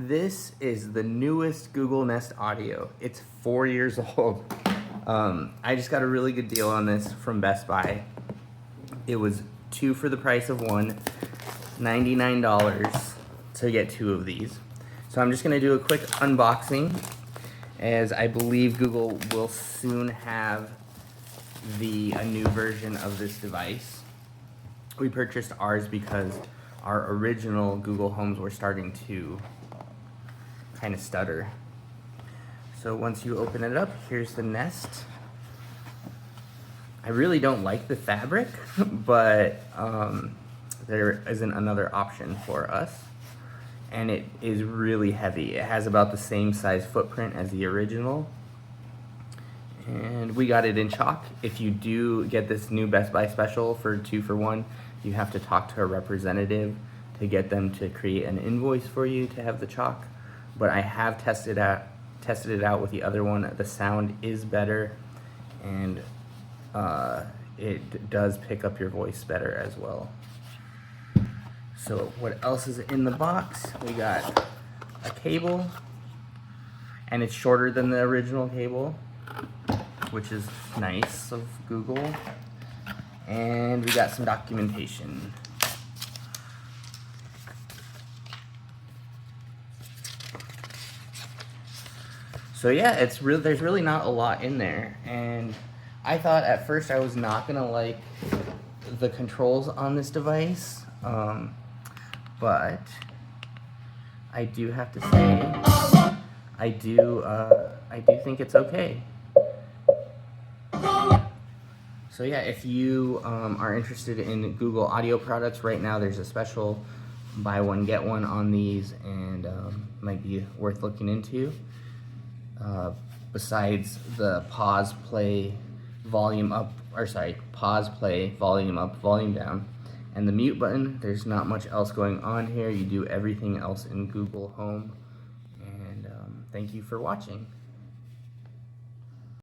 This is the newest Google Nest Audio. It's 4 years old. I just got a really good deal on this from Best Buy. It was 2 for the price of 1, $99 to get 2 of these. So I'm just gonna do a quick unboxing, as I believe Google will soon have a new version of this device. We purchased ours because our original Google Homes were starting to kind of stutter. So once you open it up, here's the Nest. I really don't like the fabric, but there isn't another option for us. And it is really heavy. It has about the same size footprint as the original. And we got it in chalk. If you do get this new Best Buy special for 2 for 1, you have to talk to a representative to get them to create an invoice for you to have the chalk. But I have tested it out with the other one. The sound is better, and it does pick up your voice better as well. So what else is in the box? We got a cable, and it's shorter than the original cable, which is nice of Google. And we got some documentation. So yeah, there's really not a lot in there, and I thought at first I was not gonna like the controls on this device, but I do have to say I do think it's okay. So yeah, if you are interested in Google Audio products right now, there's a special buy one get one on these, and might be worth looking into. Besides the pause, play, volume up, pause, play, volume up, volume down, and the mute button, there's not much else going on here. You do everything else in Google Home, and thank you for watching.